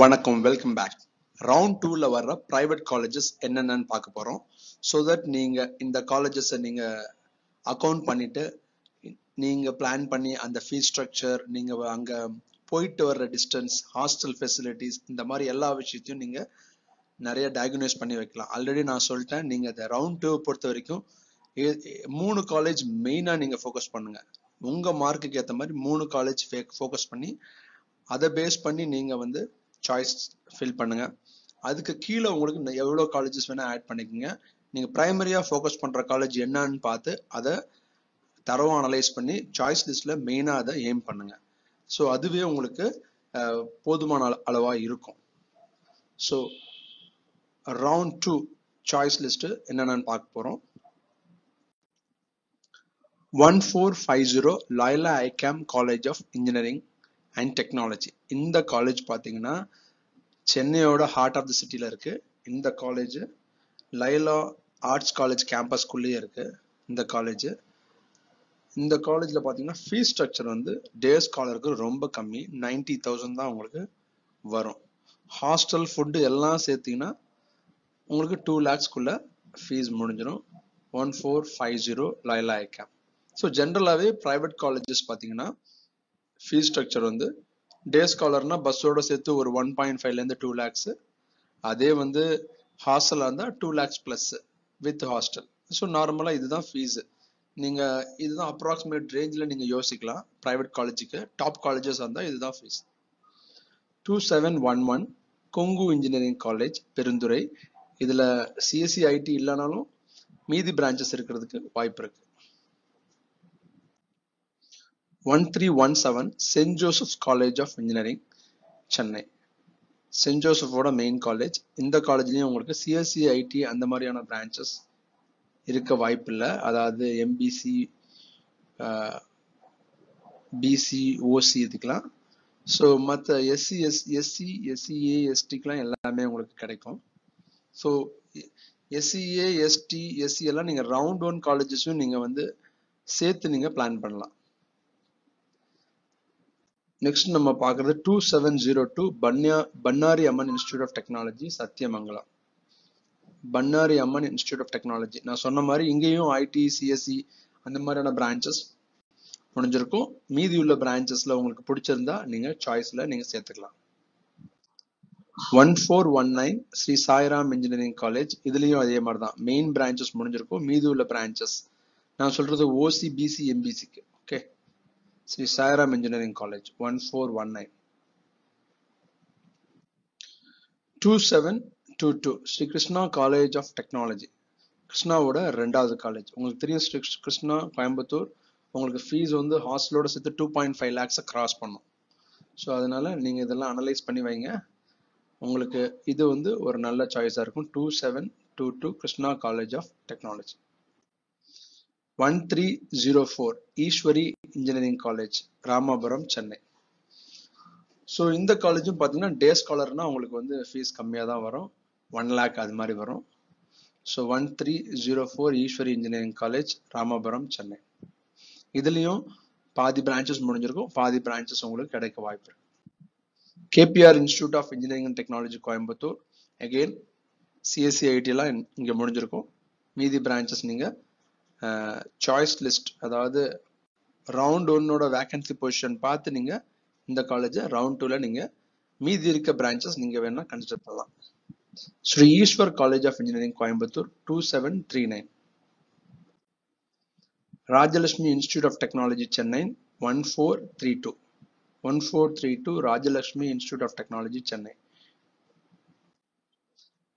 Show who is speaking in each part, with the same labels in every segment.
Speaker 1: வணக்கம், welcome back. Round 2ல வர்ற private colleges என்னென்னு பார்க்க போறோம். ஸோ தட் நீங்க இந்த காலேஜஸை நீங்க அக்கௌண்ட் பண்ணிட்டு நீங்க பிளான் பண்ணி அந்த ஃபீஸ் ஸ்ட்ரக்சர், நீங்க அங்க போயிட்டு வர்ற டிஸ்டன்ஸ், ஹாஸ்டல் ஃபெசிலிட்டிஸ், இந்த மாதிரி எல்லா விஷயத்தையும் நீங்க நிறைய டயக்னோஸ் பண்ணி வைக்கலாம். ஆல்ரெடி நான் சொல்லிட்டேன், நீங்க இந்த ரவுண்ட் 2 பொறுத்த வரைக்கும் 3 காலேஜ் மெயினா நீங்க ஃபோக்கஸ் பண்ணுங்க. உங்க மார்க்குக்கு ஏற்ற மாதிரி 3 காலேஜ் ஃபோக்கஸ் பண்ணி அதை பேஸ் பண்ணி நீங்க வந்து சாய்ஸ் ஃபில் பண்ணுங்க. அதுக்கு கீழே உங்களுக்கு எவ்வளோ காலேஜஸ் வேணா ஆட் பண்ணிக்கோங்க. நீங்க பிரைமரியா ஃபோக்கஸ் பண்ற காலேஜ் என்னன்னு பார்த்து அதை தரவா அனலைஸ் பண்ணி சாய்ஸ் லிஸ்ட்ல மெயினா அதை எய்ம் பண்ணுங்க. ஸோ அதுவே உங்களுக்கு போதுமான அளவா இருக்கும். ஸோ ரவுண்ட் 2 சாய்ஸ் லிஸ்ட் என்னென்னு பார்க்க போறோம். 1450 Loyola ICAM college of engineering and technology. இந்த காலேஜ் பார்த்தீங்கன்னா சென்னையோட ஹார்ட் ஆஃப் தி சிட்டில இருக்கு. இந்த காலேஜ் லைலா ஆர்ட்ஸ் காலேஜ் கேம்பஸ்குள்ளேயே இருக்கு. இந்த காலேஜ்ல பார்த்தீங்கன்னா ஃபீஸ் ஸ்ட்ரக்சர் வந்து டே ஸ்காலருக்கு ரொம்ப கம்மி, 90,000 தான் உங்களுக்கு வரும். ஹாஸ்டல் ஃபுட்டு எல்லாம் சேர்த்தீங்கன்னா உங்களுக்கு 2 lakhsக்குள்ள ஃபீஸ் முடிஞ்சிடும். 1450 லைலா ஐகாம். ஸோ ஜென்ரலாகவே ப்ரைவேட் காலேஜஸ் பார்த்தீங்கன்னா ஃபீஸ் ஸ்ட்ரக்சர் வந்து டே ஸ்காலர்னா பஸ்ஸோட சேர்த்து ஒரு 1.5 2 lakhs. அதே வந்து ஹாஸ்டலாக இருந்தால் 2 lakhs plus with hostel. So நார்மலாக இதுதான் ஃபீஸ். நீங்கள் இதுதான் அப்ராக்சிமேட் ரேஞ்சில் நீங்கள் யோசிக்கலாம். ப்ரைவேட் காலேஜுக்கு டாப் காலேஜஸ் இருந்தால் இதுதான் fees. 2711 Kongu engineering college Perundurai. இதில் சிஎஸ்சி ஐடி இல்லைனாலும் மீதி பிரான்ச்சஸ் இருக்கிறதுக்கு வாய்ப்பு இருக்கு. 1317 Saint Joseph's college of engineering Chennai. Saint ஜோசப்போட மெயின் காலேஜ். இந்த காலேஜ்லயும் உங்களுக்கு சிஎஸ்சி ஐடி அந்த மாதிரியான பிரான்ச்சஸ் இருக்க வாய்ப்பு இல்லை. அதாவது எம்பிசி, பிசி, ஓசி இதுக்கெல்லாம். ஸோ மற்ற எஸ்சி, எஸ்சிஏ, எஸ்டிக்கெலாம் எல்லாமே உங்களுக்கு கிடைக்கும். ஸோ எஸ்சிஏ, எஸ்டி, எஸ்சி எல்லாம் நீங்கள் ரவுண்ட் 1 காலேஜஸும் நீங்கள் வந்து சேர்த்து நீங்கள் பிளான் பண்ணலாம். நெக்ஸ்ட் நம்ம பார்க்கறது 2702 Bannari Amman institute of technology Sathyamangalam. Bannari Amman institute of technology நான் சொன்ன மாதிரி இங்கேயும் ஐடி, சிஎஸ்சி அந்த மாதிரியான பிரான்ச்சஸ் முடிஞ்சிருக்கும். மீதி உள்ள பிரான்ச்சஸ்ல உங்களுக்கு பிடிச்சிருந்தா நீங்க சாய்ஸ்ல நீங்க சேர்த்துக்கலாம். 1419 ஸ்ரீ சாய்ராம் இன்ஜினியரிங் காலேஜ். இதுலயும் அதே மாதிரி தான் மெயின் பிரான்ச்சஸ் முடிஞ்சிருக்கும். மீதி உள்ள பிரான்ச்சஸ் நான் சொல்றது ஓசி, பிசி, எம்பிசிக்கு. Okay, Sri Sairam engineering college 1419. 2722 Sri Krishna college of technology. கிருஷ்ணாவோட 2வது காலேஜ். உங்களுக்கு தெரியும், ஸ்ரீ கிருஷ்ணா கோயம்புத்தூர். உங்களுக்கு ஃபீஸ் வந்து ஹாஸ்டலோட சேர்த்து 2.5 lakhs கிராஸ் பண்ணும். ஸோ அதனால நீங்க இதெல்லாம் அனலைஸ் பண்ணி வைங்க. உங்களுக்கு இது வந்து ஒரு நல்ல சாய்ஸா இருக்கும். 2722 Krishna college of technology. 1304 Eswari engineering college Ramapuram Chennai. So இந்த காலேஜும் பார்த்தீங்கன்னா டே ஸ்காலர்னா உங்களுக்கு வந்து ஃபீஸ் கம்மியாக தான் வரும், 1 lakh அது மாதிரி வரும். So 1304 Eswari engineering college Ramapuram Chennai. இதுலேயும் பாதி பிரான்ச்சஸ் முடிஞ்சிருக்கும், பாதி பிரான்ச்சஸ் உங்களுக்கு கிடைக்க வாய்ப்பு இருக்கு. KPR institute of engineering and technology Coimbatore. Again CSE IT எல்லாம் இங்கே முடிஞ்சிருக்கும். மீதி பிரான்ச்சஸ் நீங்கள் சாய்ஸ் லிஸ்ட், அதாவது ரவுண்ட் 1ஓட வேகன்சி பொசிஷன் பார்த்து நீங்க இந்த காலேஜை ரவுண்ட் 2ல நீங்க மீதி இருக்க பிரான்ச்சஸ் நீங்க வேணா கன்சிடர் பண்ணலாம். Sri Eshwar college of engineering Coimbatore 2739. Rajalakshmi institute of technology Chennai 1432 Rajalakshmi institute of technology Chennai.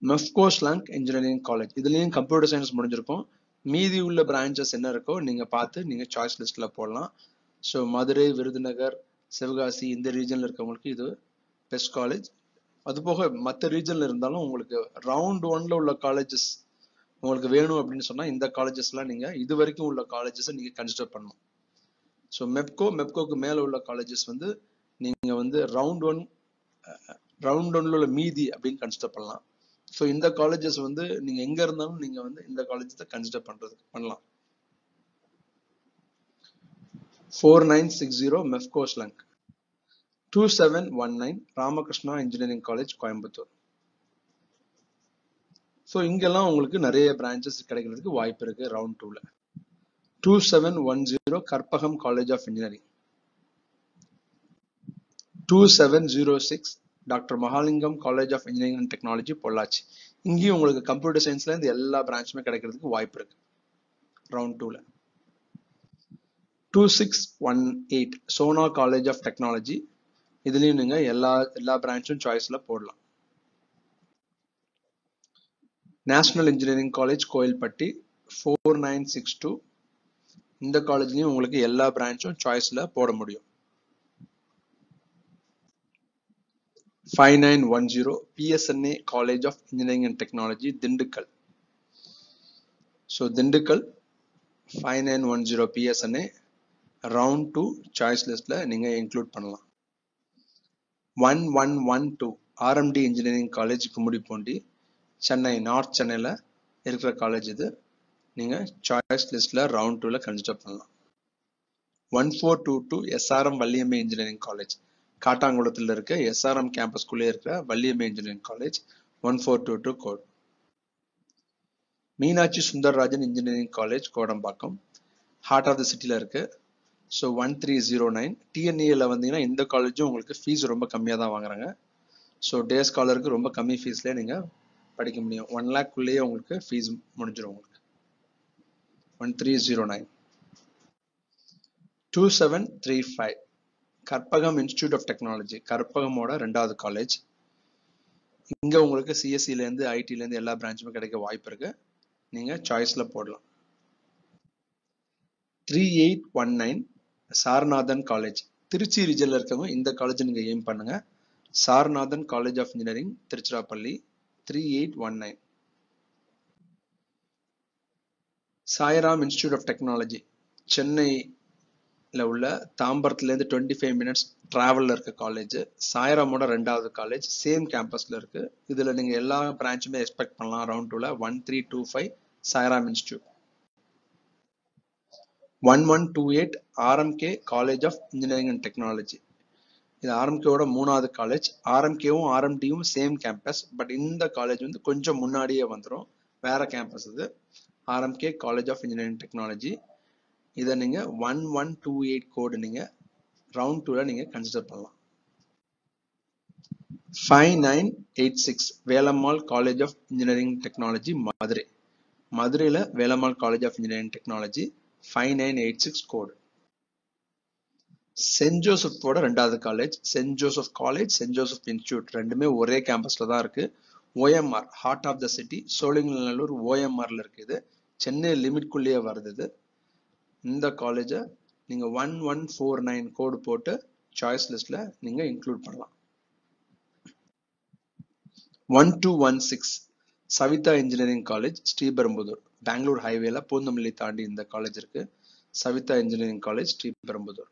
Speaker 1: Mepco Schlenk engineering college. இதுலயும் கம்ப்யூட்டர் சயின்ஸ் முடிஞ்சிருக்கும். மீதி உள்ள பிரான்ச்சஸ் என்ன இருக்கோ நீங்க பார்த்து நீங்க சாய்ஸ் லிஸ்ட்ல போடலாம். ஸோ மதுரை, விருதுநகர், சிவகாசி இந்த ரீஜன்ல இருக்கவங்களுக்கு இது பெஸ்ட் காலேஜ். அது போக மற்ற ரீஜன்ல இருந்தாலும் உங்களுக்கு ரவுண்ட் 1ல உள்ள காலேஜஸ் உங்களுக்கு வேணும் அப்படின்னு சொன்னா இந்த காலேஜஸ் எல்லாம் நீங்க இது வரைக்கும் உள்ள காலேஜஸ் நீங்க கன்சிடர் பண்ணணும். ஸோ மெப்கோக்கு மேல உள்ள காலேஜஸ் வந்து நீங்க வந்து ரவுண்ட் 1ல உள்ள மீதி அப்படின்னு கன்சிடர் பண்ணலாம். ஸோ இந்த காலேஜஸ் வந்து நீங்க எங்க இருந்தாலும் நீங்க வந்து இந்த காலேஜத்தை கன்சிடர் பண்ணலாம். 4960 Mepco Schlenk. 2719 Ramakrishna engineering college Coimbatore. So இங்கெல்லாம் உங்களுக்கு நிறைய பிரான்ச்சஸ் கிடைக்கிறதுக்கு வாய்ப்பு இருக்கு ரவுண்ட் 2ல. 2710 Karpagam college of engineering. 2706 doctor Mahalingam college of engineering and technology Pollachi. இங்கேயும் உங்களுக்கு கம்ப்யூட்டர் சயின்ஸ்ல இருந்து எல்லா பிரான்ச்சுமே கிடைக்கிறதுக்கு வாய்ப்பு இருக்கு ரவுண்ட் 2ல. 2618 சோனா காலேஜ் ஆஃப் டெக்னாலஜி. இதுலயும் நீங்க எல்லா பிரான்ச்சும் சாய்ஸ்ல போடலாம். National engineering college Kovilpatti 4962. இந்த காலேஜ்லயும் உங்களுக்கு எல்லா பிரான்ச்சும் சாய்ஸ்ல போட முடியும். 5910 PSNA college of engineering and technology Dindigul. So Dindigul 5910 PSNA round 2 choice லிஸ்ட்ல நீங்க இன்க்ளூட் பண்ணலாம். 1112 RMD engineering college Gummidipoondi Chennai, north சென்னையில இருக்கிற காலேஜ் இது. நீங்க சாய்ஸ் லிஸ்ட்ல ரவுண்ட் 2ல கன்சிடர் பண்ணலாம். 1422 SRM வள்ளியம்மை இன்ஜினியரிங் காலேஜ். காட்டாங்குளத்தில் இருக்க SRM கேம்பஸ்குள்ளே இருக்கிற Valliammai engineering college 1422 code. Meenakshi Sundararajan engineering college Kodambakkam, heart of the சிட்டில இருக்கு. ஸோ 1309. TNEல வந்தீங்கன்னா இந்த காலேஜும் உங்களுக்கு ஃபீஸ் ரொம்ப கம்மியாக தான் வாங்குறாங்க. ஸோ டே ஸ்காலருக்கு ரொம்ப கம்மி ஃபீஸ்லேயே நீங்கள் படிக்க முடியும். 1 lakhக்குள்ளேயே உங்களுக்கு ஃபீஸ் முடிஞ்சிடும் உங்களுக்கு. 1309. 2735 கற்பகம் இன்ஸ்டிடியூட் ஆஃப் டெக்னாலஜி. கற்பகமோட 2வது காலேஜ். இங்க உங்களுக்கு CSEலேருந்து ITலேருந்து எல்லா பிரான்ச்சுமே கிடைக்க வாய்ப்பு இருக்கு. நீங்க சாய்ஸ்ல போடலாம். 3819 சாரநாதன் காலேஜ். திருச்சி ரீஜன்ல இருக்கவங்க இந்த காலேஜ் நீங்க எய்ம் பண்ணுங்க. Saranathan college of engineering Tiruchirappalli 3819. Sairam institute of technology சென்னையில் உள்ள தாம்பரத்துலேருந்து 25 minutes டிராவலில் இருக்க காலேஜ். சாய்ராமோட 2வது காலேஜ், சேம் கேம்பஸில் இருக்கு. இதில் நீங்கள் எல்லா பிரான்ச்சுமே எக்ஸ்பெக்ட் பண்ணலாம் ரவுண்ட் 2ல. 1325 Sairam institute. 1128 RMK college of engineering and technology. இது RMKவோட 3வது காலேஜ். RMKவும் RMDயும் சேம் கேம்பஸ். பட் இந்த காலேஜ் வந்து கொஞ்சம் முன்னாடியே வந்துடும், வேற கேம்பஸ் இது. RMK college of engineering technology. இதை நீங்க 1128 கோடு நீங்க ரவுண்ட் 2ல நீங்க கன்சிடர் பண்ணலாம். 5986 Velammal college of engineering technology Madurai. மதுரையில Velammal college of engineering technology 5986 code. Saint ஜோசப்போட 2வது college, Saint Joseph college, Saint Joseph institute ரெண்டுமே ஒரே கேம்பஸ்ல தான் இருக்கு. OMR heart of the city Sholinganallur OMRல இருக்குது. சென்னை லிமிட்குள்ளேயே வருது இது. இந்த காலேஜை நீங்க 1149 கோடு போட்டு சாய்ஸ் லிஸ்ட்ல நீங்க இன்க்ளூட் பண்ணலாம். 1216 சவிதா இன்ஜினியரிங் காலேஜ் ஸ்ரீபெரும்புதூர். பெங்களூர் ஹைவேல பூந்தமல்லி தாண்டி இந்த காலேஜ் இருக்கு. Saveetha engineering college Sriperumbudur.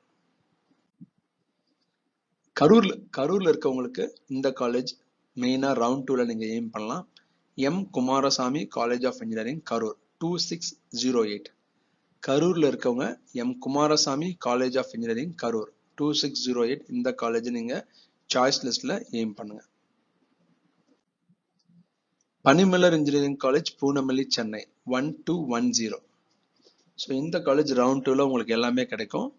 Speaker 1: கரூர்ல இருக்கவங்களுக்கு இந்த காலேஜ் மெயினா ரவுண்ட் 2ல நீங்க எய்ம் பண்ணலாம். M Kumarasamy college of engineering Karur 2608. கரூர்ல இருக்கவங்க M Kumarasamy college of engineering Karur 2608 இந்த காலேஜ் நீங்க சாய்ஸ் லிஸ்ட்ல எய்ம் பண்ணுங்க. Panimalar engineering college Poonamallee Chennai 1210. So இந்த காலேஜ் ரவுண்ட் 2ல உங்களுக்கு எல்லாமே கிடைக்கும்.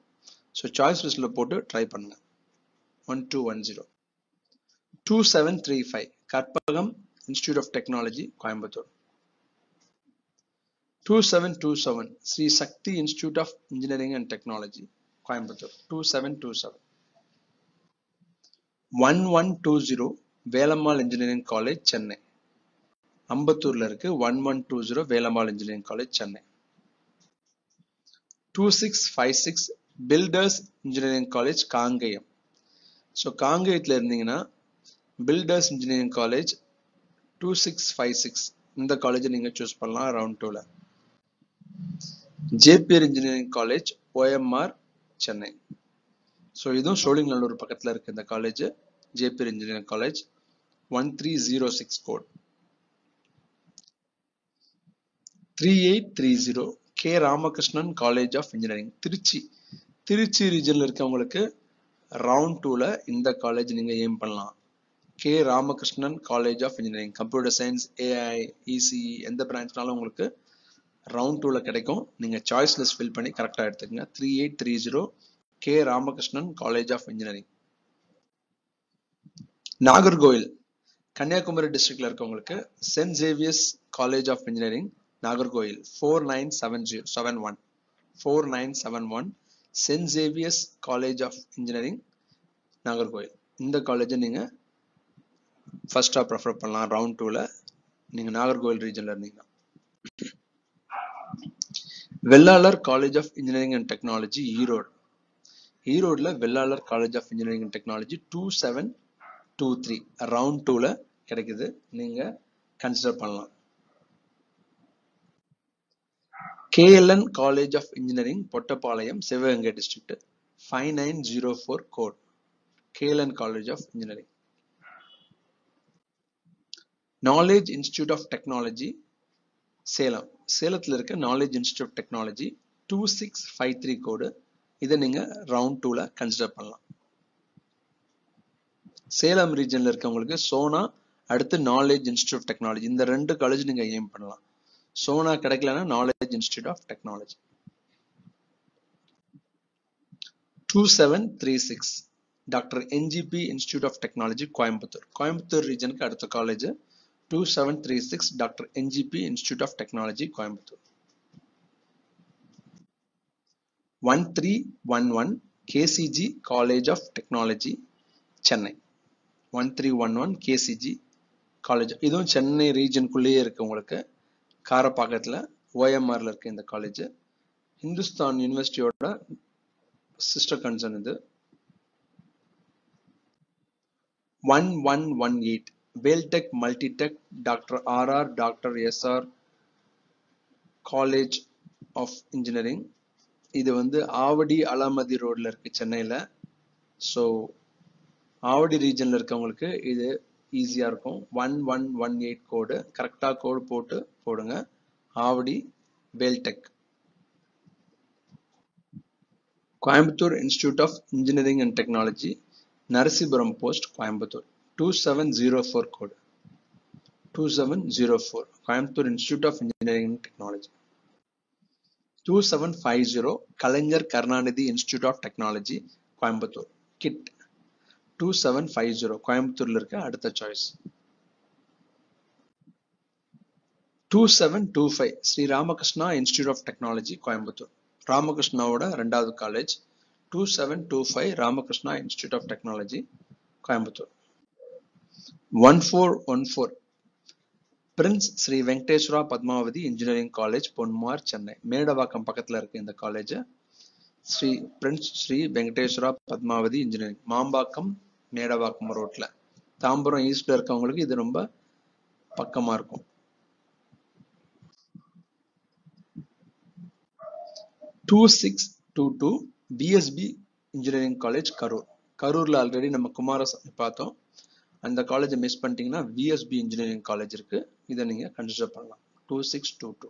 Speaker 1: ஸோ சாய்ஸ் லிஸ்ட்ல போட்டு ட்ரை பண்ணுங்க. 1210. 2735 Karpagam institute of technology Coimbatore. 2727 Sri Sakthi institute of engineering and technology Coimbatore 2727. 1120 Velammal engineering college Chennai. அம்பத்தூர்ல இருக்கு 1120 Velammal engineering college Chennai. 2656 builders engineering college Kangeyam. So காங்கேயத்தில் இருந்தீங்கன்னா பில்டர்ஸ் இன்ஜினியரிங் காலேஜ் 2656 இந்த காலேஜை நீங்க சூஸ் பண்ணலாம் ரவுண்ட் 2ல. JBR engineering college OMR Chennai. So இதுவும் சோழிங்கநல்லூர் பக்கத்தில் இருக்கு இந்த காலேஜ். JBR engineering college 1306 code. 3830 K Ramakrishnan college of engineering Trichy. Trichy ரீஜன்ல இருக்கவங்களுக்கு ரவுண்ட் 2ல இந்த காலேஜ் நீங்க எய்ம் பண்ணலாம். K Ramakrishnan college of engineering, computer science, AI, ECE எந்த பிரான்ச்னாலும் உங்களுக்கு ரவுண்ட் 2ல கிடைக்கும். நீங்க சாய்ஸ் லிஸ்ட் ஃபில் பண்ணி கரெக்டா எடுத்துக்கங்க. 3830 K Ramakrishnan college of engineering. Nagercoil Kanyakumari டிஸ்ட்ரிக்ட்ல இருக்கவங்களுக்கு saint Xavier's college of engineering Nagercoil 4971 4971 saint Xavier's college of engineering Nagercoil. இந்த காலேஜை நீங்க ஃபர்ஸ்டா ப்ரிஃபர் பண்ணலாம் ரவுண்ட் 2ல நீங்க நாகர்கோவில் ரீஜன்ல இருந்தீங்கன்னா. Vellalar college of engineering and technology Erode. ஈரோடுல Vellalar college of engineering and technology 2723 round 2ல கிடைக்குது. நீங்க கன்சிடர் பண்ணலாம். KLN college of engineering Pottapalayam Sivaganga district 5904 code. KLN college of engineering. Knowledge institute of technology Salem. சேலத்தில் இருக்க knowledge institute of technology 2653 code. இதை நீங்க round 2ல consider பண்ணலாம். சேலம் ரீஜன்ல இருக்கவங்களுக்கு சோனா, அடுத்து நாலேஜ் இன்ஸ்டிடியூட் ஆஃப் டெக்னாலஜி, இந்த 2 காலேஜ் நீங்க எய்ம் பண்ணலாம். சோனா கிடைக்கலன்னா knowledge institute of technology. 2736 doctor NGP institute of technology Coimbatore. Coimbatore ரீஜனுக்கு அடுத்த college 2736 doctor NGP institute of technology Coimbatore. 1311 KCG college of technology Chennai. 1311 KCG college, இதுவும் சென்னை ரீஜனுக்குள்ளேயே இருக்கு. உங்களுக்கு காரப்பாக்கத்துல ஓஎம்ஆர்ல இருக்கு இந்த காலேஜ். இந்துஸ்தான் யூனிவர்சிட்டியோட சிஸ்டர் கன்சர்ன் இது. 1118 Veltech Multitech doctor RR doctor SR college of engineering. இது வந்து ஆவடி அலாமதி ரோட்ல இருக்கு சென்னையில. ஸோ ஆவடி ரீஜன்ல இருக்கவங்களுக்கு இது ஈஸியா இருக்கும். 1118 கோடு கரெக்டா கோடு போடுங்க. Avadi Veltech. Coimbatore institute of engineering and technology Narasipuram post Coimbatore 2704 code. 2704 Coimbatore institute of engineering and technology. 2750 Kalaignar Karunanidhi institute of technology Coimbatore KIT. 2750 கோயம்புத்தூர்ல இருக்க அடுத்த choice. 2725 Sri Ramakrishna institute of technology Coimbatore. ராமகிருஷ்ணாவோட 2வது college. 2725 Ramakrishna institute of technology Coimbatore. 1414 Prince Sri Venkateswara Padmavathi engineering college Ponmar Chennai. Medavakkam பக்கத்துல இருக்கு இந்த college. Prince Sri Venkateswara Padmavathi engineering Mambakkam Medavakkam ரோட்ல. தாம்பரம் ஈஸ்ட்ல இருக்கவங்களுக்கு இது ரொம்ப பக்கமா இருக்கும். 2622 பிஎஸ்பி இன்ஜினியரிங் காலேஜ் கரூர். கரூர்ல ஆல்ரெடி நம்ம குமாரசாமி பார்த்தோம். அந்த காலேஜை மிஸ் பண்ணிட்டீங்கன்னா விஎஸ்பி இன்ஜினியரிங் காலேஜ் இருக்கு. இதை நீங்க கன்சிடர் பண்ணலாம். 2622.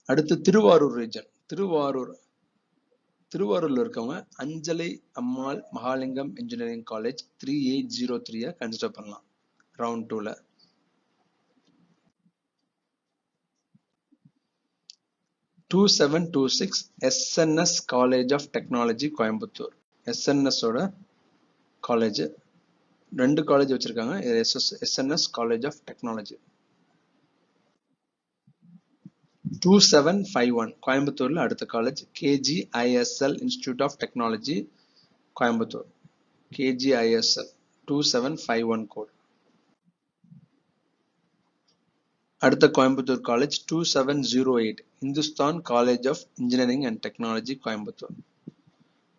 Speaker 1: அடுத்து திருவாரூர் ரீஜன். திருவாரூர்ல இருக்கவங்க Anjalai Ammal Mahalingam engineering college 3803 consider பண்ணலாம் ரவுண்ட் 2ல. SNS college of technology Coimbatore. SNS ஓட காலேஜ் 2 காலேஜ் வச்சிருக்காங்க. SNS college of technology. 2751 கோயம்புத்தூர்ல அடுத்த college KGISL institute of technology Coimbatore. KGISL 2751 code. அடுத்த Coimbatore college 2708 Hindusthan college of engineering and technology Coimbatore.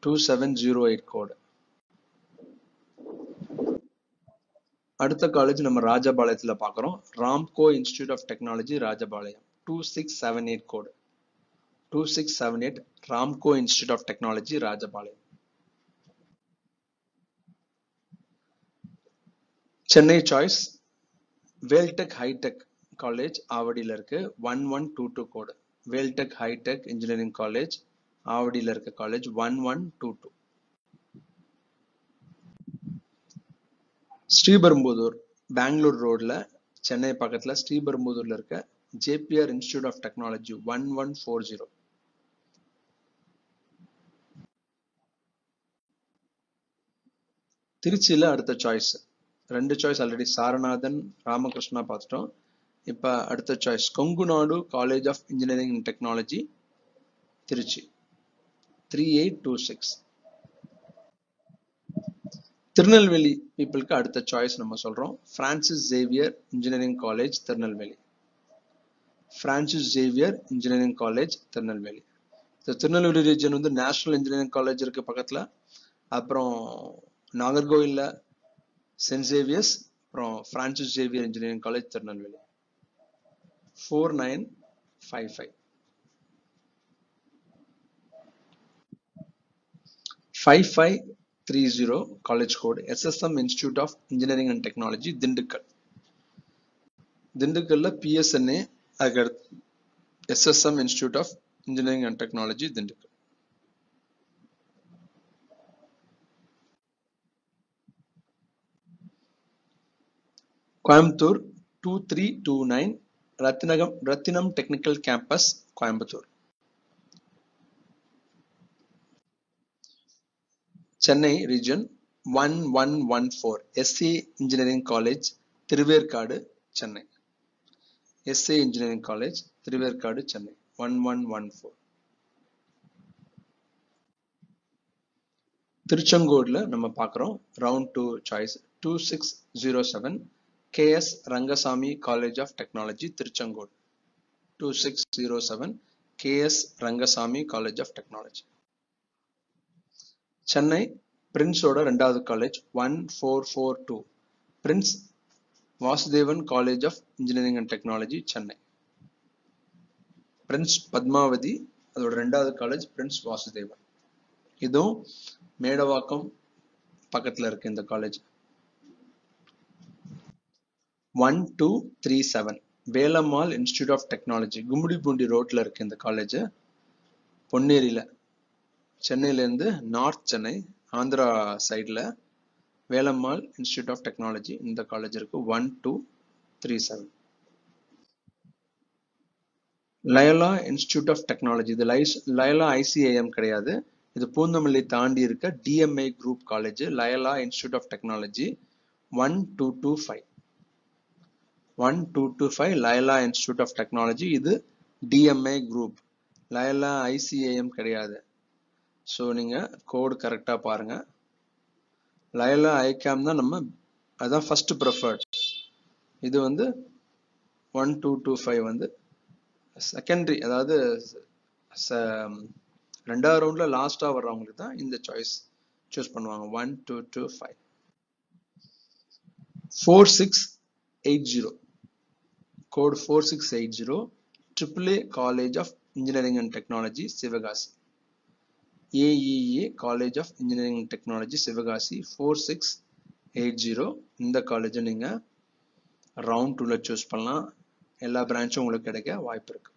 Speaker 1: 2708 code. அடுத்த காலேஜ் நம்ம ராஜபாளையத்துல பாக்குறோம். Ramco institute of technology Rajapalayam 2678 code. 2678 Ramco institute of technology Rajapalayam. Chennai choice Veltech hitech college ஆவடியில இருக்கு. 1122 code. Veltech hitech engineering college ஆவடியில் இருக்க காலேஜ் 1122. ஸ்ரீபெரும்புதூர் பெங்களூர் ரோட்ல சென்னை பக்கத்துல ஸ்ரீபெரும்புதூர்ல இருக்க ஜேபிஆர் இன்ஸ்டிடியூட் ஆஃப் டெக்னாலஜி 1140. திருச்சியில அடுத்த choice, 2 choice already Saranathan Ramakrishna பார்த்துட்டோம். இப்ப அடுத்த choice Kongunadu college of engineering and technology Trichy 3826. Tirunelveli பீப்புளுக்கு அடுத்த சாய்ஸ் நம்ம சொல்றோம் Francis Xavier engineering college Tirunelveli. Francis Xavier engineering college Tirunelveli. Tirunelveli region வந்து நேஷனல் இன்ஜினியரிங் காலேஜ் இருக்கு பக்கத்துல, அப்புறம் நாகர்கோவில்ல சென்ட் ஜேவியர்ஸ், அப்புறம் Francis Xavier engineering college Tirunelveli. 4955. 5530 college code SSM institute of engineering and technology Dindigul. திண்டுக்கல்ல PSNA, அதுக்கு SSM institute of engineering and technology Dindigul. Coimbatore 2329 Rathinam technical campus Coimbatore. Chennai region 1114 SA engineering college Thiruverkadu Chennai. SA engineering college Thiruverkadu Chennai 1114. திருச்செங்கோடுல நம்ம பார்க்கிறோம் round 2 choice 2607 KS Rangasamy college of technology Tiruchengode. 2607 KS Rangasamy college of technology. Chennai பிரின்ஸோட 2வது college 1442 Prince Vasudevan college of engineering and technology Chennai. Prince Padmavathi அதோட 2வது college Prince Vasudevan. இதுவும் மேடவாக்கம் பக்கத்துல இருக்கு இந்த college. 1237 Velammal institute of technology Gummidipoondi ரோட்ல இருக்கு இந்த காலேஜ். பொன்னேரியில சென்னையில இருந்து நார்த் சென்னை ஆந்திரா சைட்ல வேலம்மாள் இன்ஸ்டிடியூட் ஆஃப் டெக்னாலஜி இந்த காலேஜ் இருக்கு 1237. லயலா இன்ஸ்டிடியூட் ஆஃப் டெக்னாலஜி, இது லயலா ICIM கிடையாது, இது பூந்தமல்லி தாண்டி இருக்க DMI group college. Loyola institute of technology 1225. 1225 Loyola institute of technology, இது DMI குரூப், லயலா ICIM கிடையாது. ஸோ நீங்க கோடு கரெக்டா பாருங்க. லயலா ஐகாம் தான் நம்ம, அதான் ஃபர்ஸ்ட் ப்ரிஃபர்ட். இது வந்து 1225 வந்து செகண்டரி, அதாவது 2வது ரவுண்ட்ல லாஸ்டா வர்றவங்களுக்கு தான் இந்த சாய்ஸ் சூஸ் பண்ணுவாங்க. 1225. 4680 code 4680 AAA college of engineering and technology Sivakasi. AEA college of engineering and technology Sivakasi 4680. இந்த காலேஜ் நீங்க ரவுண்ட் 2ல சூஸ் பண்ணலாம். எல்லா பிரான்ச்சும் உங்களுக்கு கிடைக்க வாய்ப்பு இருக்கு.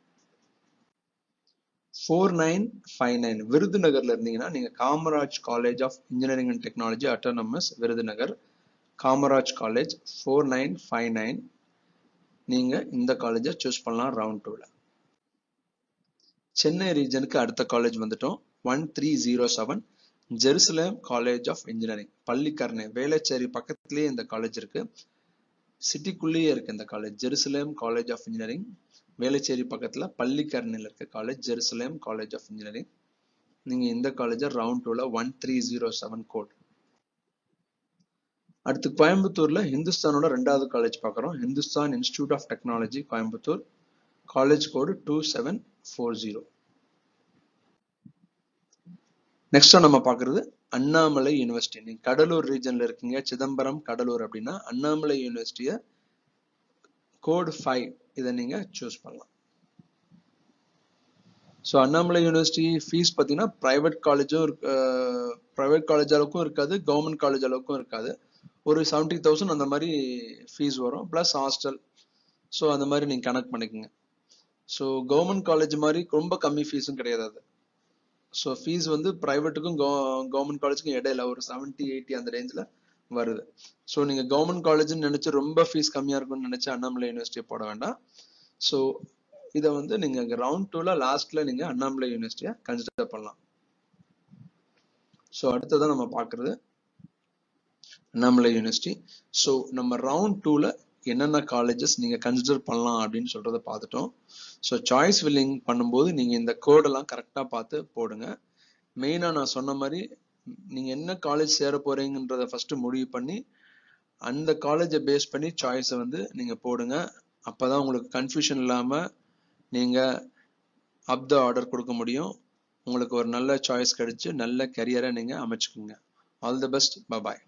Speaker 1: 4959 விருதுநகர்ல இருந்தீங்கன்னா நீங்க Kamaraj college of engineering and technology autonomous Virudhunagar Kamaraj college 4959 நீங்க இந்த காலேஜை சூஸ் பண்ணலாம் ரவுண்ட் 2ல. சென்னை ரீஜனுக்கு அடுத்த காலேஜ் வந்துட்டோம் 1307 Jerusalem college of engineering Pallikaranai Velachery பக்கத்திலேயே இந்த காலேஜ் இருக்கு. சிட்டிக்குள்ளேயே இருக்கு இந்த college. Jerusalem college of engineering Velachery பக்கத்துல பள்ளிக்கரணையில் இருக்க college Jerusalem college of engineering. நீங்க இந்த காலேஜை ரவுண்ட் 2ல 1307 கோட். அடுத்து கோயம்புத்தூர்ல ஹிந்துஸ்தானோட 2வது காலேஜ் பார்க்குறோம். Hindustan institute of technology Coimbatore college code 2740. நெக்ஸ்டா நம்ம பார்க்கறது அண்ணாமலை யூனிவர்சிட்டி. நீங்க கடலூர் ரீஜன்ல இருக்கீங்க, சிதம்பரம் கடலூர் அப்படின்னா அண்ணாமலை யூனிவர்சிட்டிய கோட் 5 இதை நீங்க சூஸ் பண்ணலாம். ஸோ அண்ணாமலை யூனிவர்சிட்டி ஃபீஸ் பார்த்தீங்கன்னா பிரைவேட் காலேஜ் அளவுக்கும் இருக்காது, கவர்மெண்ட் காலேஜ் அளவுக்கும் இருக்காது. ஒரு 70,000 அந்த மாதிரி ஃபீஸ் வரும், பிளஸ் ஹாஸ்டல். ஸோ அந்த மாதிரி நீங்க கனெக்ட் பண்ணிக்கோங்க. ஸோ கவர்மெண்ட் காலேஜ் மாதிரி ரொம்ப கம்மி ஃபீஸும் கிடையாது அது. ஸோ ஃபீஸ் வந்து ப்ரைவேட்டுக்கும் கவர்மெண்ட் காலேஜுக்கும் இடையில ஒரு 70-80 அந்த ரேஞ்சில் வருது. ஸோ நீங்கள் கவர்மெண்ட் காலேஜ்னு நினச்சி ரொம்ப ஃபீஸ் கம்மியாக இருக்கும்னு நினச்சி அண்ணாமலை யூனிவர்சிட்டியை போட வேண்டாம். ஸோ இதை வந்து நீங்கள் ரவுண்ட் 2ல லாஸ்ட்ல நீங்கள் அண்ணாமலை யூனிவர்சிட்டியை கன்சிடர் பண்ணலாம். ஸோ அடுத்ததான் நம்ம பார்க்குறது அண்ணாமலை யூனிவர்சிட்டி. ஸோ நம்ம ரவுண்ட் 2ல என்னென்ன காலேஜஸ் நீங்கள் கன்சிடர் பண்ணலாம் அப்படின்னு சொல்கிறத பார்த்துட்டோம். ஸோ சாய்ஸ் ஃபில்லிங் பண்ணும்போது நீங்கள் இந்த கோடெல்லாம் கரெக்டாக பார்த்து போடுங்க. மெயினாக நான் சொன்ன மாதிரி நீங்கள் என்ன காலேஜ் சேர போகிறீங்கன்றத ஃபஸ்ட்டு முடிவு பண்ணி அந்த காலேஜை பேஸ் பண்ணி சாய்ஸை வந்து நீங்கள் போடுங்க. அப்போ தான் உங்களுக்கு கன்ஃபியூஷன் இல்லாமல் நீங்கள் அப் த ஆர்டர் கொடுக்க முடியும். உங்களுக்கு ஒரு நல்ல சாய்ஸ் கிடைச்சு நல்ல கரியரை நீங்கள் அமைச்சுக்குங்க. All the best. பாய்.